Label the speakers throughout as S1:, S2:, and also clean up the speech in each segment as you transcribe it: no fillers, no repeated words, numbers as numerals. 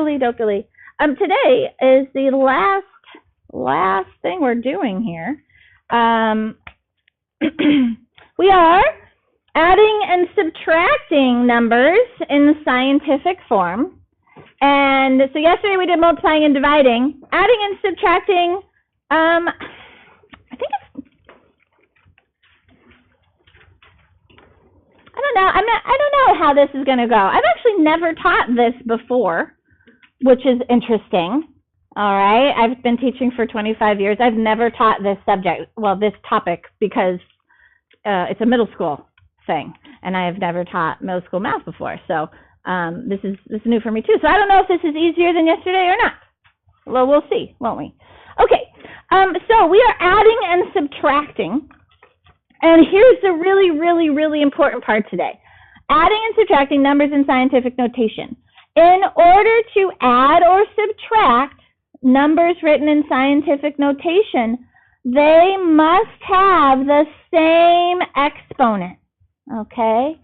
S1: Dokily. Today is the last thing we're doing here. We are adding and subtracting numbers in scientific form. And so yesterday we did multiplying and dividing. Adding and subtracting, I don't know how this is going to go. I've actually never taught this before, which is interesting. All right, I've been teaching for 25 years. I've never taught this subject, well, this topic, because it's a middle school thing, and I have never taught middle school math before. So this is new for me too. So I don't know if this is easier than yesterday or not. Well, we'll see, won't we? Okay, so we are adding and subtracting. And here's the really important part today. Adding and subtracting numbers in scientific notation. In order to add or subtract numbers written in scientific notation, they must have the same exponent. Okay?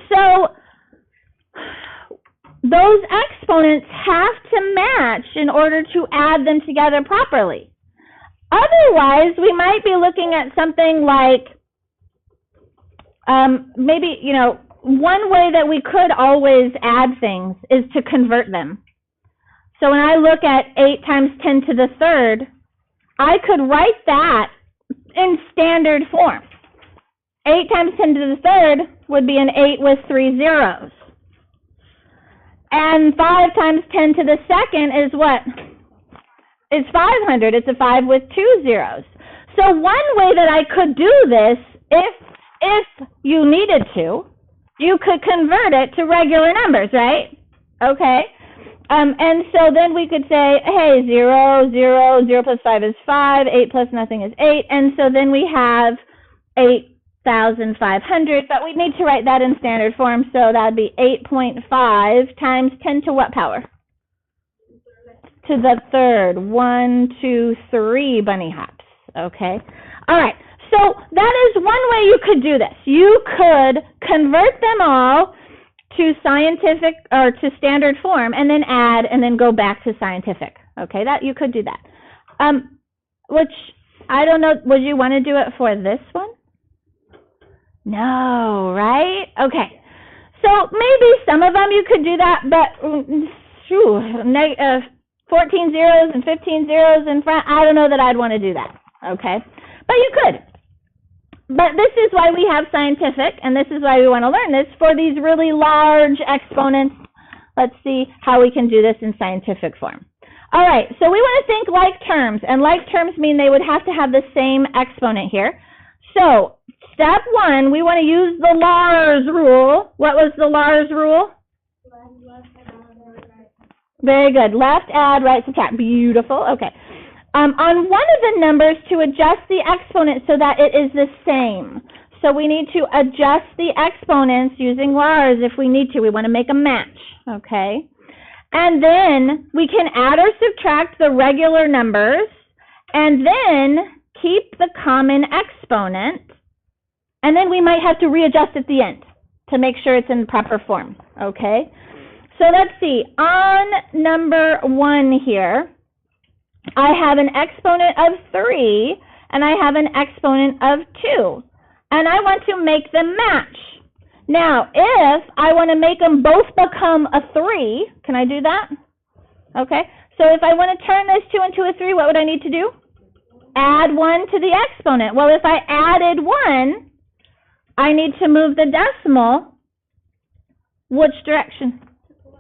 S1: So those exponents have to match in order to add them together properly. Otherwise, we might be looking at something like, maybe, one way that we could always add things is to convert them. So when I look at 8 times 10 to the third, I could write that in standard form. 8 times 10 to the third would be an 8 with 3 zeros. And 5 times 10 to the second is what? It's 500. It's a 5 with 2 zeros. So one way that I could do this, if you needed to, you could convert it to regular numbers, right? Okay. And so then we could say, hey, 0, 0, 0 plus 5 is 5, 8 plus nothing is 8, and so then we have 8,500, but we need to write that in standard form, so that would be 8.5 times 10 to what power? To the third. 1, 2, 3 bunny hops. Okay. All right. So that is one way you could do this. You could convert them all to scientific or to standard form, and then add, and then go back to scientific. Okay. That you could do that. Which I don't know. Would you want to do it for this one? No. Right? Okay. So maybe some of them you could do that, but 14 zeros and 15 zeros in front, I don't know that I'd want to do that, okay? But you could. But this is why we have scientific, and this is why we want to learn this for these really large exponents. Let's see how we can do this in scientific form. All right, so we want to think like terms, and like terms mean they would have to have the same exponent here. So step 1, we want to use the Lars rule. What was the Lars rule? Very good. Left, add, right, subtract. Beautiful. Okay. On one of the numbers, to adjust the exponent so that it is the same. So we need to adjust the exponents using Lars if we need to. We want to make a match. Okay. And then we can add or subtract the regular numbers and then keep the common exponent. And then we might have to readjust at the end to make sure it's in proper form. Okay. So let's see, on number 1 here, I have an exponent of 3, and I have an exponent of 2, and I want to make them match. Now, if I want to make them both become a 3, can I do that? Okay, so if I want to turn this 2 into a 3, what would I need to do? Add 1 to the exponent. Well, if I added 1, I need to move the decimal. Which direction?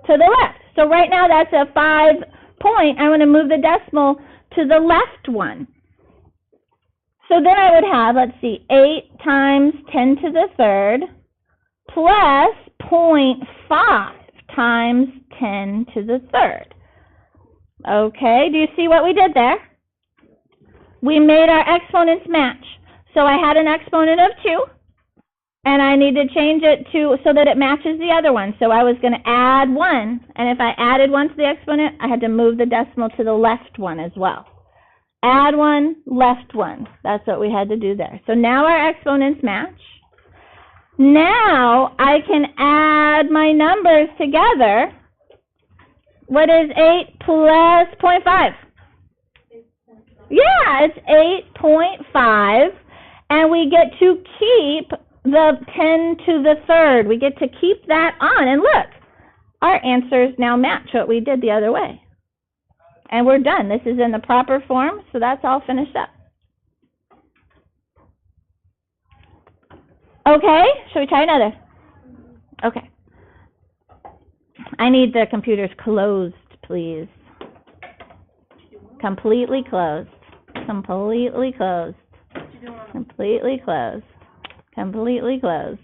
S1: To the left. So right now that's a 5 point. I want to move the decimal to the left one. So then I would have, let's see, 8 times 10 to the third plus 0.5 times 10 to the third. Okay, do you see what we did there? We made our exponents match. So I had an exponent of 2. And I need to change it to so that it matches the other one. So I was going to add 1. And if I added 1 to the exponent, I had to move the decimal to the left one as well. Add 1, left 1. That's what we had to do there. So now our exponents match. Now I can add my numbers together What is 8 plus 0.5? Yeah, it's 8.5. And we get to keep the 10 to the third. We get to keep that on. And look, our answers now match what we did the other way. And we're done. This is in the proper form, so that's all finished up. Okay, shall we try another? Okay. I need the computers closed, please. Completely closed. Completely closed. Completely closed. Completely closed.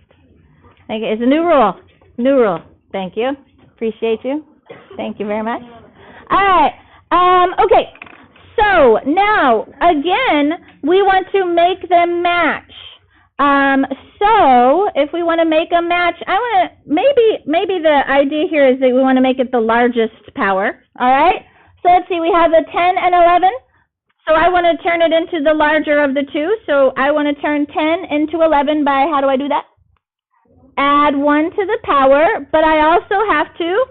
S1: Thank you. It's a new rule. New rule. Thank you. Appreciate you. Thank you very much. All right. Okay. So now, again, we want to make them match. So if we want to make a match, I want to, maybe the idea here is that we want to make it the largest power, all right? So let's see, we have a 10 and 11, so I want to turn it into the larger of the two, so I want to turn 10 into 11 by, how do I do that? Add 1 to the power, but I also have to,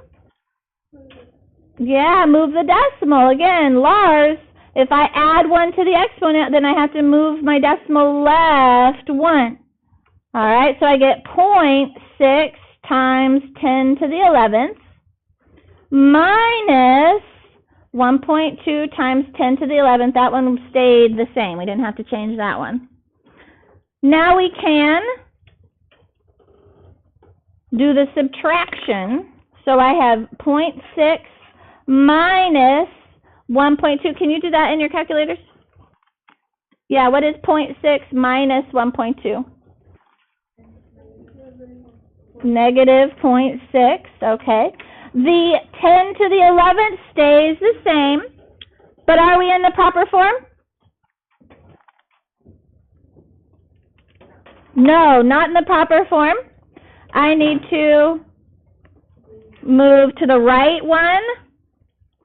S1: move the decimal. Again, Lars, if I add 1 to the exponent, then I have to move my decimal left 1. All right, so I get 0.6 times 10 to the 11th minus 1.2 times 10 to the 11th. That one stayed the same. We didn't have to change that one. Now we can do the subtraction. So I have 0.6 minus 1.2. Can you do that in your calculators? Yeah, what is 0.6 minus 1.2? Negative 0.6, okay. The 10 to the 11th stays the same, but are we in the proper form? No, not in the proper form. I need to move to the right one,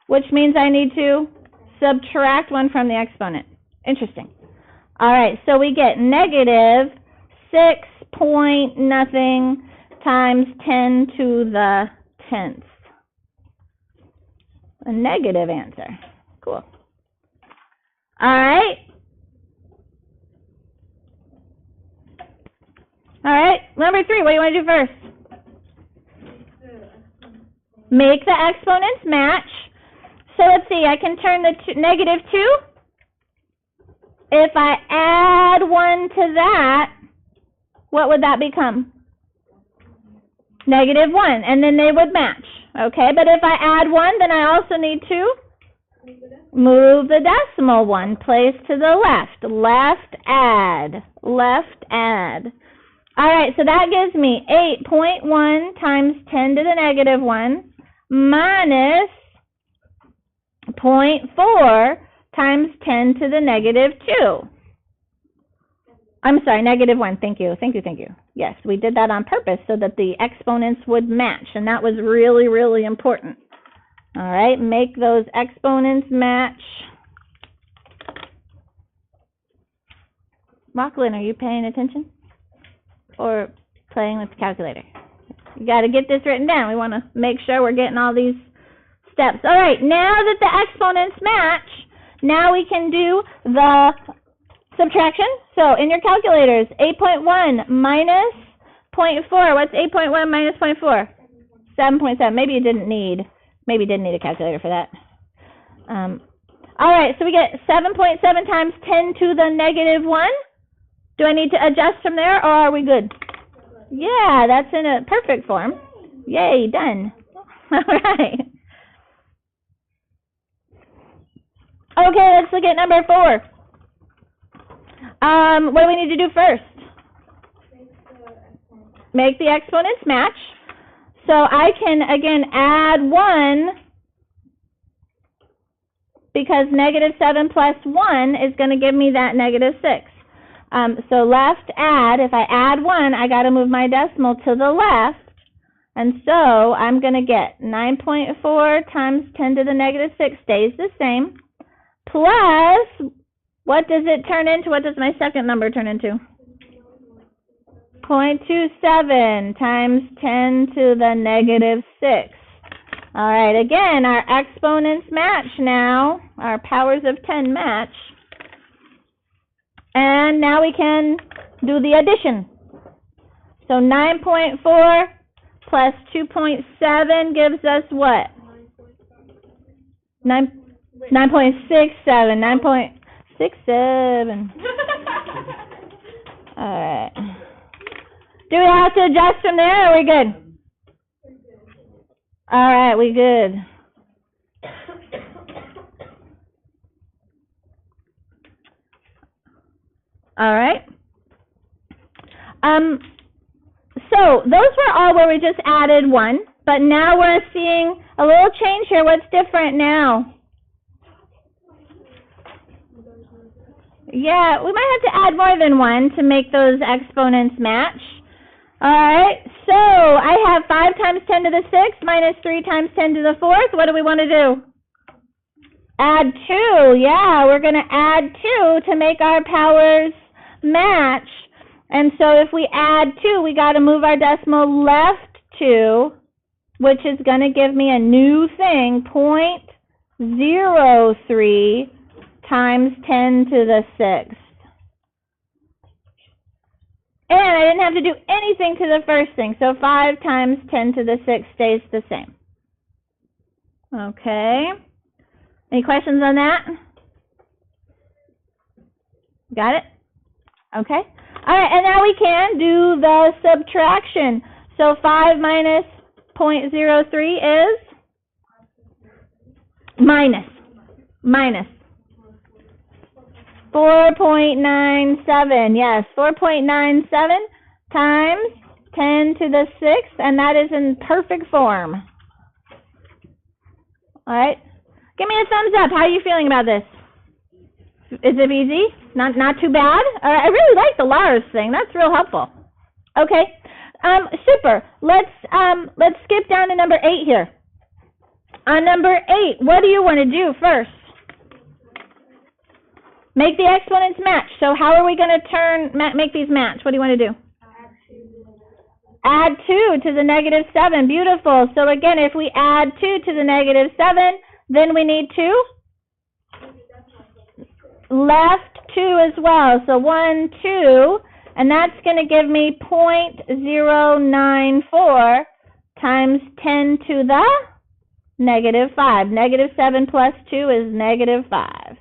S1: which means I need to subtract 1 from the exponent. Interesting. All right, so we get negative 6 point nothing times 10 to the 10th. A negative answer. Cool. All right. All right, number 3, what do you want to do first? Make the exponents match. So let's see, I can turn the negative 2. If I add 1 to that, what would that become? Negative 1, and then they would match. Okay, but if I add 1, then I also need to move the decimal 1 place to the left. Left add. Left add. All right, so that gives me 8.1 times 10 to the negative 1 minus 0.4 times 10 to the negative 2. I'm sorry, negative 1. Thank you. Thank you, thank you. Yes, we did that on purpose so that the exponents would match, and that was really, really important. All right, make those exponents match. Lachlan, are you paying attention? Or playing with the calculator? You got to get this written down. We want to make sure we're getting all these steps. All right, now that the exponents match, now we can do the subtraction. So in your calculators, 8.1 minus 0.4. What's 8.1 minus 0.4? 7.7. Maybe you didn't need a calculator for that. All right, so we get 7.7 times 10 to the negative 1. Do I need to adjust from there, or are we good? Yeah, that's in a perfect form. Yay, done. All right. Okay, let's look at number 4. What do we need to do first? Make the exponents match. So I can, again, add 1, because negative 7 plus 1 is going to give me that negative 6. So left add, if I add 1, I got to move my decimal to the left. And so I'm going to get 9.4 times 10 to the negative 6 stays the same. Plus, what does it turn into? What does my second number turn into? 0.27 times 10 to the negative 6. All right, again, our exponents match now. Our powers of 10 match. And now we can do the addition. So 9.4 plus 2.7 gives us what? 9.67. 9.67. All right. Do we have to adjust from there, or are we good? All right, we good. All right. So those were all where we just added 1, but now we're seeing a little change here. What's different now? Yeah, we might have to add more than 1 to make those exponents match. All right, so I have 5 times 10 to the 6th minus 3 times 10 to the 4th. What do we want to do? Add 2. Yeah, we're going to add 2 to make our powers match. And so if we add 2, we got to move our decimal left 2, which is going to give me a new thing, 0.03 times 10 to the 6th. And I didn't have to do anything to the first thing, so 5 times 10 to the 6th stays the same. Okay. Any questions on that? Got it? Okay. All right, and now we can do the subtraction. So 5 minus 0.03 is? Minus. 4.97, yes, 4.97 times 10 to the 6th, and that is in perfect form. All right, give me a thumbs up. How are you feeling about this? Is it easy? Not too bad? I really like the Lars thing. That's real helpful. Okay, super. Let's skip down to number 8 here. On number 8, what do you want to do first? Make the exponents match. So how are we going to make these match? What do you want to do? Add 2 to the negative 7. Beautiful. So again, if we add 2 to the negative 7, then we need to left 2 as well. So 1, 2, and that's going to give me 0.094 times 10 to the negative 5. Negative 7 plus 2 is negative 5.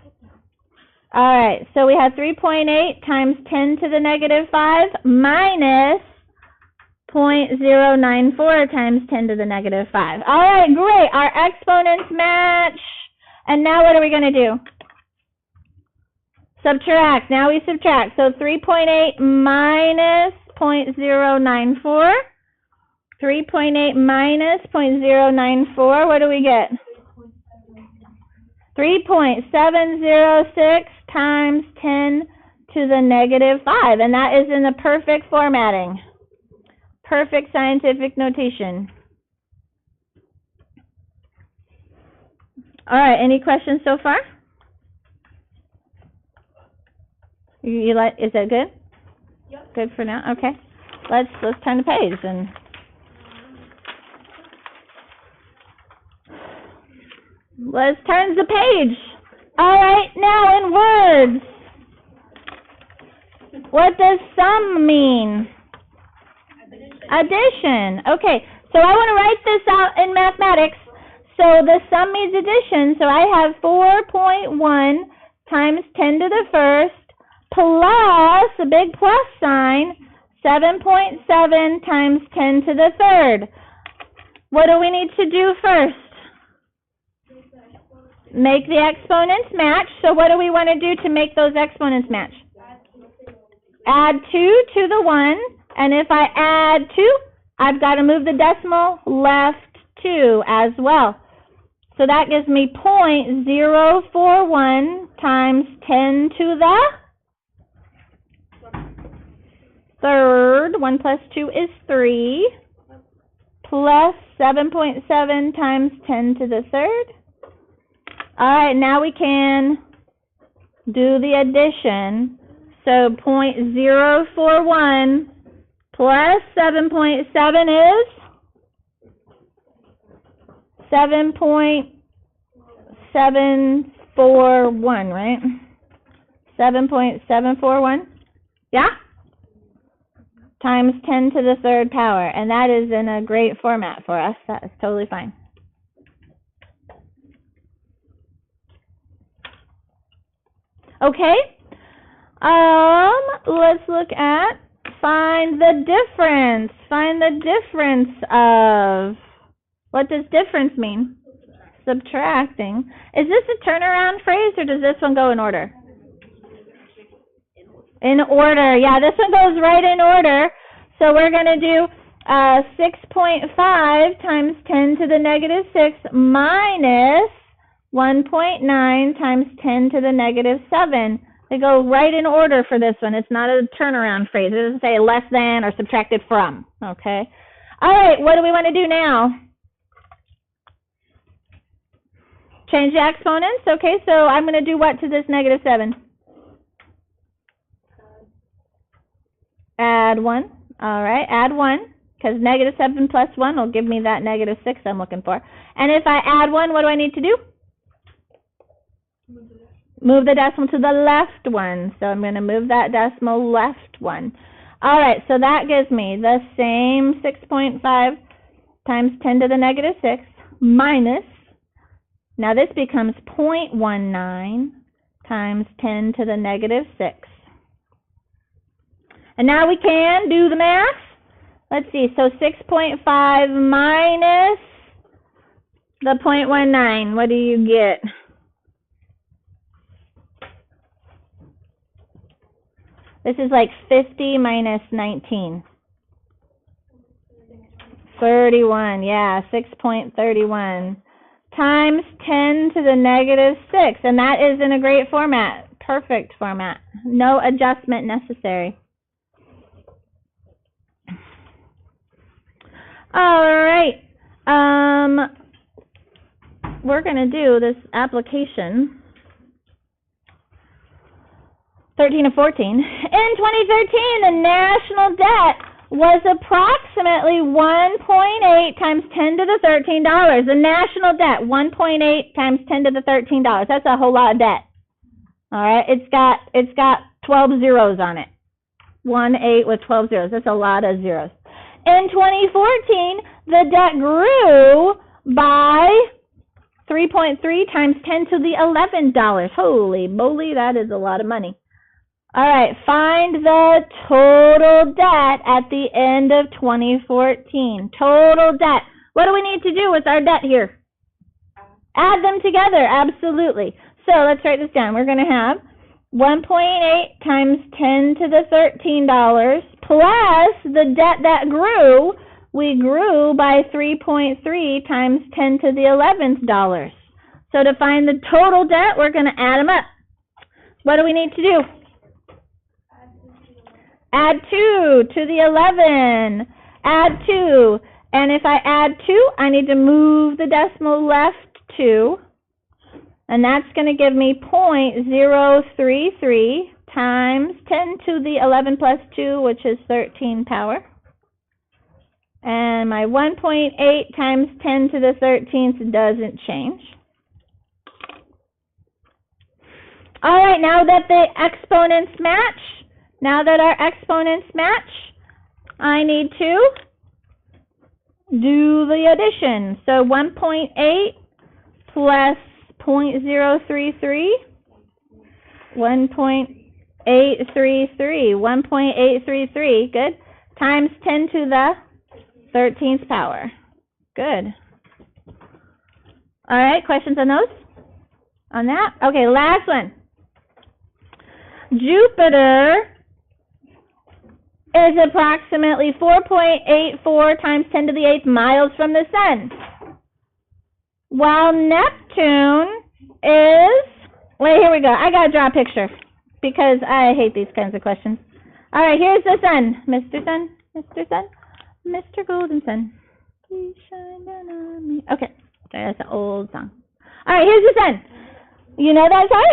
S1: All right, so we have 3.8 times 10 to the negative 5 minus 0.094 times 10 to the negative 5. All right, great. Our exponents match. And now what are we going to do? Subtract. Now we subtract. So 3.8 minus 0.094. 3.8 minus 0.094. What do we get? 3.706 times 10 to the negative 5. And that is in the perfect formatting. Perfect scientific notation. All right, any questions so far? You like? Is that good? Yep. Good for now. Okay. Let's turn the page and. Let's turn the page. All right, now in words. What does sum mean? Addition. Okay, so I want to write this out in mathematics. So the sum means addition. So I have 4.1 times 10 to the first plus a big plus sign, 7.7 times 10 to the third. What do we need to do first? Make the exponents match. So what do we want to do to make those exponents match? Add 2 to the 1. And if I add 2, I've got to move the decimal left 2 as well. So that gives me 0.041 times 10 to the third. 1 plus 2 is 3. Plus 7.7 times 10 to the third. All right, now we can do the addition. So 0.041 plus 7.7 is 7.741, right? 7.741, yeah? Times 10 to the third power, and that is in a great format for us. That is totally fine. Okay, let's look at find the difference. Find the difference of, what does difference mean? Subtracting. Is this a turnaround phrase, or does this one go in order? In order, yeah, this one goes right in order. So we're going to do 6.5 times 10 to the negative 6 minus 1.9 times 10 to the negative 7. They go right in order for this one. It's not a turnaround phrase. It doesn't say less than or subtracted from, okay? All right, what do we want to do now? Change the exponents. Okay, so I'm going to do what to this negative 7? Add 1. All right, add 1, because negative 7 plus 1 will give me that negative 6 I'm looking for. And if I add 1, what do I need to do? Move the decimal to the left one. So I'm going to move that decimal left one. All right, so that gives me the same 6.5 times 10 to the negative 6 minus, now this becomes 0.19 times 10 to the negative 6. And now we can do the math. Let's see, so 6.5 minus the 0.19, what do you get? This is like 50 minus 19. 31, yeah, 6.31 times 10 to the negative 6. And that is in a great format, perfect format. No adjustment necessary. All right. We're going to do this application 13 and 14. In 2013, the national debt was approximately 1.8 times 10 to the $13. The national debt, 1.8 times 10 to the $13. That's a whole lot of debt. All right, it's got 12 zeros on it. 1.8 with 12 zeros. That's a lot of zeros. In 2014, the debt grew by 3.3 times 10 to the $11. Holy moly, that is a lot of money. All right, find the total debt at the end of 2014. Total debt. What do we need to do with our debt here? Add them together, absolutely. So let's write this down. We're going to have 1.8 times 10 to the $13 plus the debt that grew. We grew by 3.3 times 10 to the $11. So to find the total debt, we're going to add them up. What do we need to do? Add 2 to the 11. Add 2. And if I add 2, I need to move the decimal left 2. And that's going to give me 0.033 times 10 to the 11 plus 2, which is 13 power. And my 1.8 times 10 to the 13th doesn't change. All right, now that the exponents match, I need to do the addition. So 1.8 plus 0.033, 1.833, good, times 10 to the 13th power. Good. All right, questions on those? On that? Okay, last one. Jupiter is approximately 4.84 times 10 to the 8th miles from the sun, while Neptune is, wait, here we go. I got to draw a picture because I hate these kinds of questions. All right, here's the sun. Mr. Sun, Mr. Sun, Mr. Golden Sun, please shine down on me. Okay, that's an old song. All right, here's the sun. You know that song?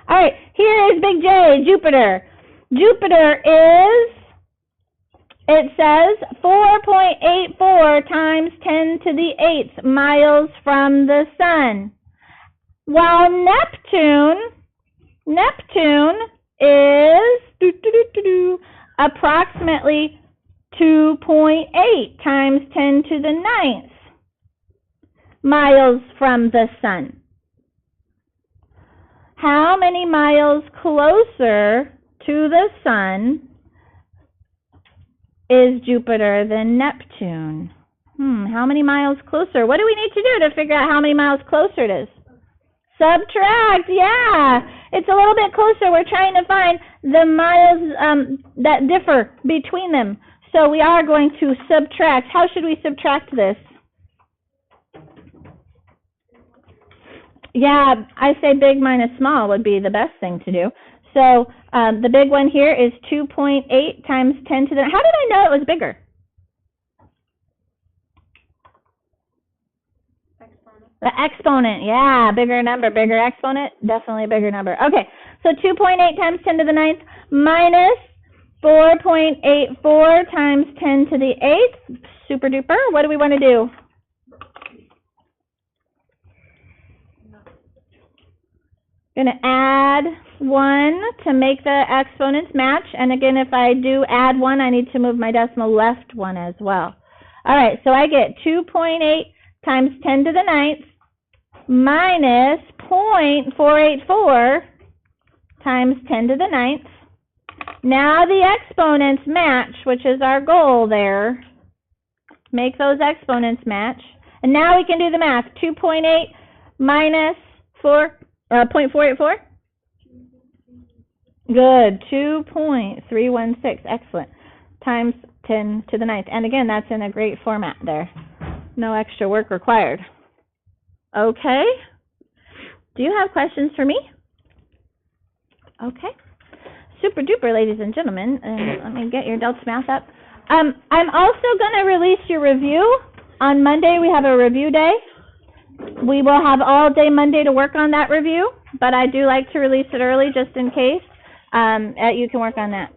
S1: All right, here is Big J, Jupiter. Jupiter is It says 4.84 times 10 to the 8th miles from the sun. While Neptune is approximately 2.8 times 10 to the 9th miles from the sun. How many miles closer to the sun is Jupiter than Neptune? How many miles closer? What do we need to do to figure out how many miles closer it is? Subtract, yeah. It's a little bit closer. We're trying to find the miles that differ between them. So we are going to subtract. How should we subtract this? Yeah, I say big minus small would be the best thing to do. So the big one here is 2.8 times 10 to the... How did I know it was bigger? Exponent. The exponent, yeah, bigger number, bigger exponent, definitely a bigger number. Okay, so 2.8 times 10 to the 9th minus 4.84 times 10 to the 8th. Super duper. What do we want to do? Going to add 1 to make the exponents match. And again, if I do add 1, I need to move my decimal left 1 as well. All right, so I get 2.8 times 10 to the 9th minus 0.484 times 10 to the 9th. Now the exponents match, which is our goal there. Make those exponents match. And now we can do the math. 2.8 minus 0.484? Good. 2.316. Excellent. Times 10 to the 9th. And again, that's in a great format there. No extra work required. Okay. Do you have questions for me? Okay. Super duper, ladies and gentlemen. Let me get your Delta math up. I'm also going to release your review. On Monday, we have a review day. We will have all day Monday to work on that review, but I do like to release it early just in case. You can work on that.